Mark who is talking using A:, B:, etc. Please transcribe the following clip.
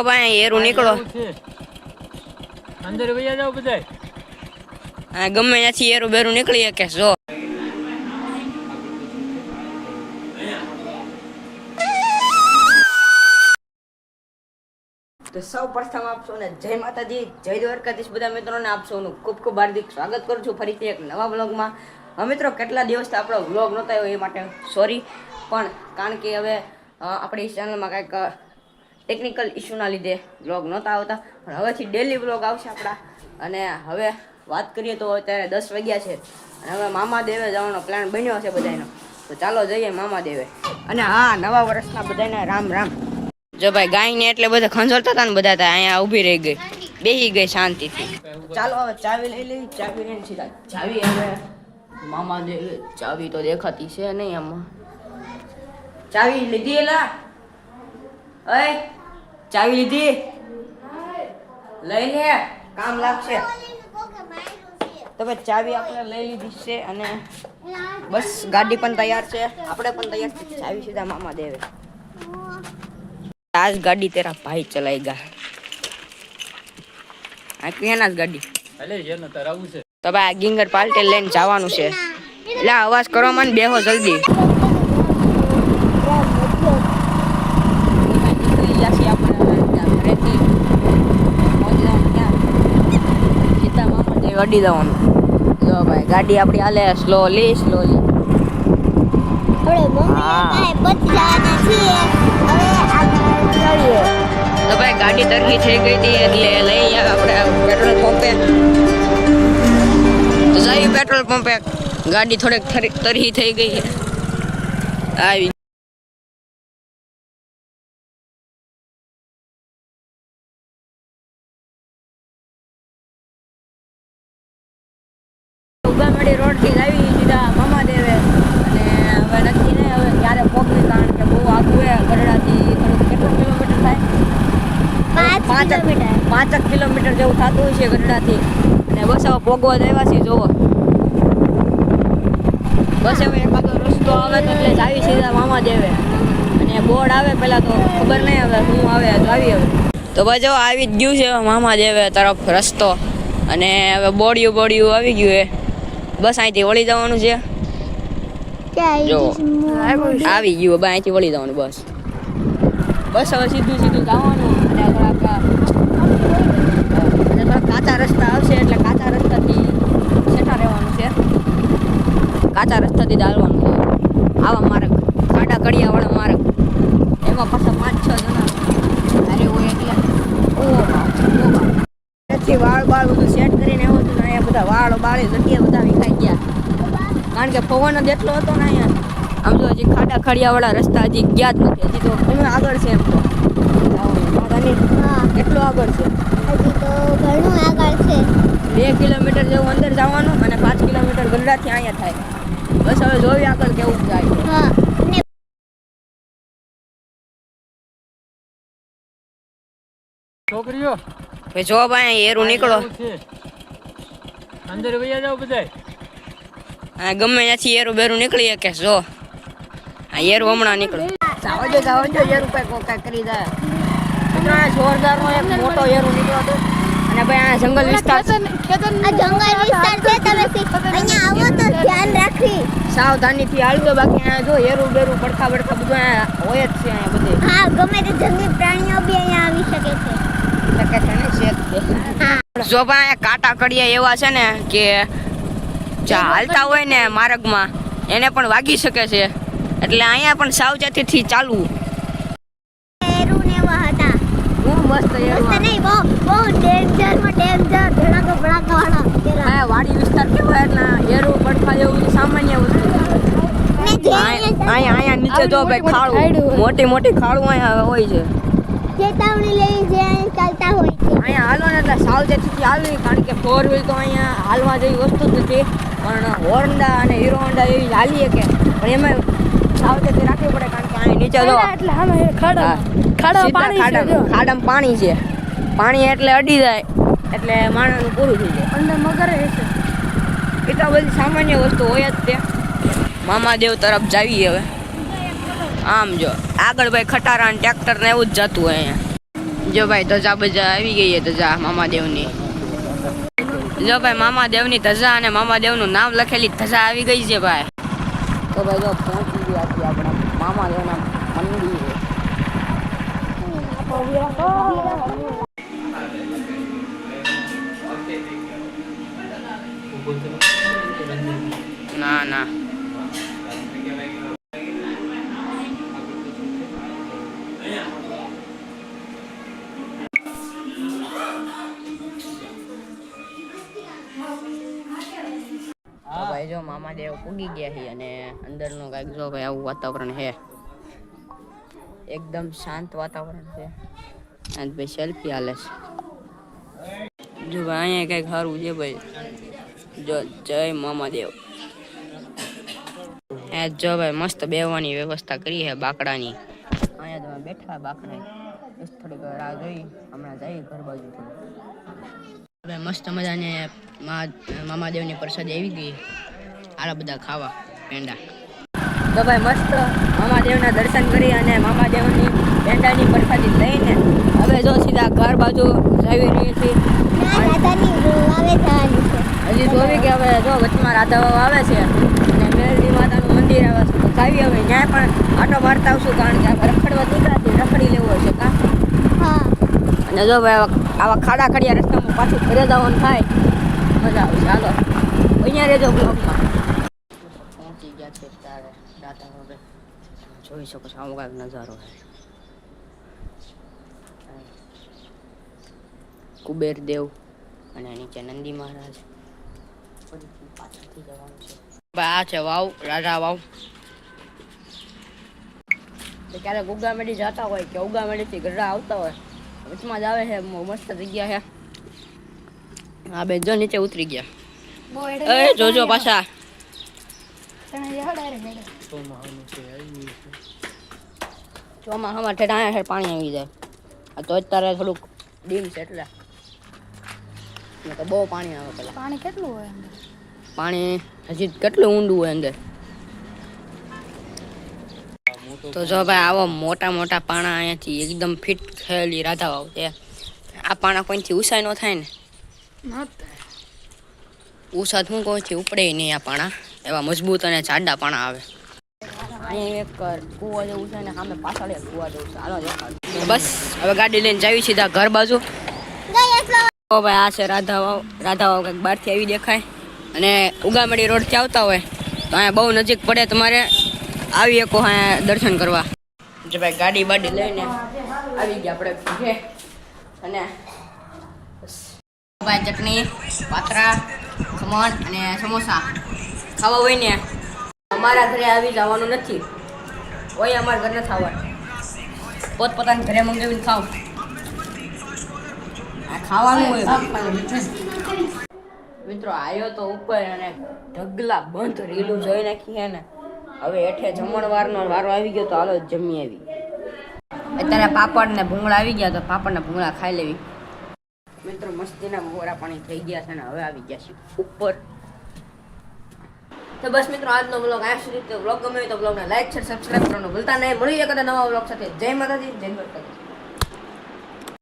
A: ભાઈ એરું નીકળો
B: અંદર વયા જાવ બધાય.
A: હા ગમે ત્યાંથી એરું બેરું નીકળી કે જો તો સૌ પ્રથમ આપ સૌને જય માતાજી, જય દ્વારકાધીશ. બધા મિત્રોને આપ સૌનું ખૂબ ખૂબ હાર્દિક સ્વાગત કરું છું ફરીથી એક નવા વ્લોગમાં. હવે મિત્રો કેટલા દિવસથી આપણો વ્લોગ નહોતો આવ્યો એ માટે સોરી, પણ કારણ કે હવે આપણી ચેનલમાં કંઈક ટેકનિકલ ઇસ્યુના લીધે વ્લોગ નહોતા આવતા, પણ હવેથી ડેલી વ્લોગ આવશે આપણા. અને હવે વાત કરીએ તો અત્યારે 10 વાગ્યા છે અને હવે મામા દેવે જવાનો પ્લાન બન્યો છે બધાનો. તો ચાલો જઈએ મામા દેવે. અને હા, નવા વર્ષના બધાને રામ રામ. જો ભાઈ ગાયને એટલે બધા ખંજોળતા હતા ને બધા અહીંયા ઊભી રહી ગઈ, બેસી ગઈ શાંતિથી. ચાલો હવે ચાવી લઈ લઈ. ચાવી લઈને સીધા ચાવી હવે મામા દેવે. ચાવી તો દેખાતી છે નહીં આમાં. ચાવી લીધી એલા? ઓય ચાવી લીધી? લઈ લે, કામ લાગશે. તો ભાઈ ચાવી આપણે લઈ લીધી છે અને બસ ગાડી પણ તૈયાર છે, આપણે પણ તૈયાર છે. ચાવી સીધા મામા દેવે. आज गाड़ी तेरा भाई चलाएगा. આ કેના જ ગાડી
B: અલે જેનો તરાવું છે.
A: તો ભાઈ આ ગિંગર પાલટે લઈને જવાનું છે. એટલે અવાજ કરો મને, બેહો જલ્દી. અડી જવાનું. જો ભાઈ ગાડી આપડી હાલે સ્લોલી સ્લોલી. તો ભાઈ ગાડી તરકી થઈ ગઈ હતી એટલે લઈ આપણે પેટ્રોલ પંપે. તો જઈએ પેટ્રોલ પંપે. ગાડી થોડીક તરહી થઈ ગઈ છે. આવી ઉગામડી રોડ થી આવી સીધા મામા દેવે. અને હવે નક્કી નહીં હવે ક્યારે પહોંચી, કારણ કે બહુ આગું છે ગરડાથી. કેટલું કિલોમીટર થાય? 5 કિલોમીટર જેવું થતું હોય છે ગરડાથી. અને બસ હવે પોગવા દેવા છે. જોવો બસ હવે એકાદો રસ્તો આવે તો એટલે જ આવી સીધા મામા દેવે. અને બોર્ડ આવે પહેલાં તો ખબર નહીં હવે શું આવે તો આવી. હવે તો બસ જો આવી જ ગયું છે મામા દેવે તરફ રસ્તો. અને હવે બોડિયું આવી ગયું છે. બસ અહીંથી વળી જવાનું છે. જો આવી ગયું, હવે અહીંથી વળી જવાનું બસ. બસ હવે સીધું જવાનું. અને થોડાક કાચા રસ્તા આવશે એટલે કાચા રસ્તાથી સેઠા રહેવાનું છે. કાચા રસ્તાથી ચાલવાનું છે. આવા માર્ગ, ખાડા કડિયાવાળા માર્ગ, એમાં પાછા 5-6 જણા અરે હોય એટલે વાળ બાળ બધું સેટ કરીને આવ્યો હતું ને અહીંયા બધા વાળ બાળી જગ્યા બધા વિખાઈ ગયા. કારણ કે પવન જ એટલો હતો ને અહીંયા. આમ જો હજી ખાડા ખડિયાવાળા રસ્તા હજી ગયા જ નથી. હજી તો ઘણું આગળ છે. એમ તો કેટલું આગળ છે?
C: હજી તો ઘણું આગળ છે.
A: 2 કિલોમીટર જેવું અંદર જવાનું અને 5 કિલોમીટર ગરડાથી અહીંયા થાય. બસ હવે જોવી આગળ કેવું જાય.
B: છોકરીઓ
A: ભાઈ જો ભાઈ એરું નીકળો.
B: અંદર વયા જાવ બધાય.
A: હા ગમે ત્યાંથી એરું બેરું નીકળી કે જો આ એરું હમણાં નીકળે. જાવ જો એરું કઈ કરી જાય. જોરદાર નો એક મોટો એરું નીકળ્યો હતો. અને ભાઈ આ જંગલ વિસ્તાર છે.
C: તમે અહીંયા આવો તો ધ્યાન રાખી
A: સાવધાનીથી હાલજો. બાકી અહીંયા જો એરું બેરું પડખા બધું અહીંયા હોય જ છે અહીંયા બધે.
C: હા, ગમે તે જંગલી પ્રાણીઓ બી અહીંયા આવી શકે છે.
A: જો ભાઈ કાંટા કડિયા એવા છે ને કે જ્યાં હાલતા હોય ને માર્ગમાં એને પણ વાગી શકે છે. એટલે અહીંયા પણ સાવચેતીથી ચાલવું.
C: એરું ને એવા હતા.
A: હું મસ્ત એરું.
C: નહીં, બહુ ડેન્જર ધડાકો વાળા.
A: હા વાડી વિસ્તાર કેવો એટલે એરું પડખા જેવું સામાન્ય વસ્તુ. અહીંયા નીચે જો ભાઈ ખાડું, મોટી ખાડું અહીંયા હોય છે.
C: ચેતવણી લઈ જે ચાલતા હોય છે.
A: અહીંયા હાલો ને એટલે સાવચેતીથી હાલવી. કારણ કે 4 વ્હીલ તો અહીંયા હાલવા જેવી વસ્તુ જ નથી. પણ હોન્ડા અને હીરો હોન્ડા એવી હાલીએ કે પણ એમાં સાવચેતી રાખવી પડે. કારણ કે અહીંયા નીચે જો ખાડામાં પાણી છે. પાણી એટલે અડી જાય એટલે માણસનું પૂરું થઈ જાય.
C: અંદર મગર છે.
A: એ તો બધી સામાન્ય વસ્તુ હોય જ તે. મામાદેવ તરફ જાવી. હવે આમ જો આગળ ભાઈ ખટારા અને ટ્રેક્ટર ને એવું જ જતું હોય અહીંયા. જો ભાઈ ધજા બજા આવી ગઈ છે ધજા મામાદેવની. જો ભાઈ મામાદેવની ધજા અને મામાદેવનું નામ લખેલી ધજા આવી ગઈ છે ભાઈ. તો ભાઈ જો પહોંચી ગયા છીએ આપણે મામાદેવના મંદિરે. ના ના ભાઈ જો મામાદેવ પૂગી ગયા છે અને અંદરનું કાંઈક જો ભાઈ આવું વાતાવરણ છે. એકદમ શાંત વાતાવરણ છે અને ભાઈ સેલ્ફી હાલે છે. જો ભાઈ અહીંયા કંઈક સારું છે ભાઈ. જો જય મામાદેવ. જો ભાઈ મસ્ત બેહવાની વ્યવસ્થા કરી છે બાકડાની. અહીંયા તમે બેઠા બાકડા બસ થોડીક રાહ જોઈ હમણાં જઈએ ઘર બાજુ. હવે મસ્ત મજાને મામાદેવની પ્રસાદી આવી ગઈ. આલા બધા ખાવા પેંડા. તો ભાઈ મસ્ત મામાદેવના દર્શન કરી અને મામાદેવની પેંડાની પ્રસાદી લઈને હવે જો સીધા ઘર બાજુ જઈ રહી છે. હજી જોવી કે હવે જો વચમાં રાધાવાવ આવે છે અને મેલડી માતાનું મંદિર આવે છે તો જાવી હવે ત્યાં પણ આટો મારતા આવશું કારણ કે રખડવા દીકરાથી રખડી લેવું હશે કા. અને જો ભાઈ આવા ખાડા ખડિયા રસ્તામાં પાછું ઘરે જવાનું થાય મજા આવશે. હાલો અહીંયા રહેજો બ્લોગમાં. પહોંચી ગયા છે ત્યારે રાતા હવે જોઈ શકો છો આવો કાંઈક નજારો છે. કુબેર દેવ અને નીચે નંદી મહારાજ. પાછળથી જવાનું છે ભાઈ. આ છે વાવ રાજા વાવ. ક્યારેક ઉગામેડી જતા હોય કે ઉગામેડીથી ગઢડા આવતા હોય વચમાં જ આવે છે મસ્ત જગ્યા છે. હા બેન જો નીચે ઉતરી ગયા. એ જોજો પાછા. ચોમાસામાં ઠેઠ પાણી આવી જાય. આ તો અત્યારે થોડુંક ડીમ છે એટલે તો બહુ પાણી આવે. પેલા
C: પાણી કેટલું હોય અંદર?
A: પાણી હજી કેટલું ઊંડું હોય અંદર. તો જો ભાઈ આવો મોટા મોટા પાણા અહીંયાથી એકદમ ફિટ થયેલી રાધા વાવ છે. આ પાણા કોઈથી ઉષાય ન થાય ને. ઉષા શું કોઈથી ઉપડે નહીં આ પાણા. એવા મજબૂત અને જાડા પાણા આવે. અહીંયા એક કૂવો જેવું છે ને સામે પાછળ એક કૂવા જેવું છે. હાલો દેખાડ. બસ હવે ગાડી લઈને જાવી સીધા ઘર બાજુ. ઓ ભાઈ આ છે રાધા વાવ. રાધા વાવ કંઈક બહારથી આવી દેખાય અને ઉગામડી રોડથી આવતા હોય તો અહીંયા બહુ નજીક પડે તમારે આવી શકો અહીંયા દર્શન કરવા. જે ભાઈ ગાડી બાડી લઈને આવી ગયા આપણે ઘરે. અને ભાઈ ચટણી પાત્રા ખમણ અને સમોસા ખાવા હોય ને અમારા ઘરે આવી જવાનું નથી. હોય અમારા ઘર નથી આવવાનું. પોતપોતાના ઘરે મંગાવીને ખાવ. આ ખાવાનું હોય. મિત્રો આવ્યો તો ઉપર અને ઢગલા બંધ રીલું જોઈ નાખી છે ને. હવે હેઠે જમણવારનો વારો આવી ગયો તો હાલો જમી આવી. અત્યારે પાપડ ને ભૂંગળા આવી ગયા તો પાપડ ને ભૂંગળા ખાઈ લેવી. મિત્રો મસ્તીના મોરા પાણી થઈ ગયા છે ને હવે આવી ગયા છે ઉપર. તો બસ મિત્રો આજનો બ્લોગ આ સુધી. તો બ્લોગ ગમે તો બ્લોગને લાઈક શેર સબસ્ક્રાઈબ કરવાનું ભૂલતા નહીં. મળીએ કદાચ નવા બ્લોગ સાથે. જય માતાજી જય દ્વારકાધીશ.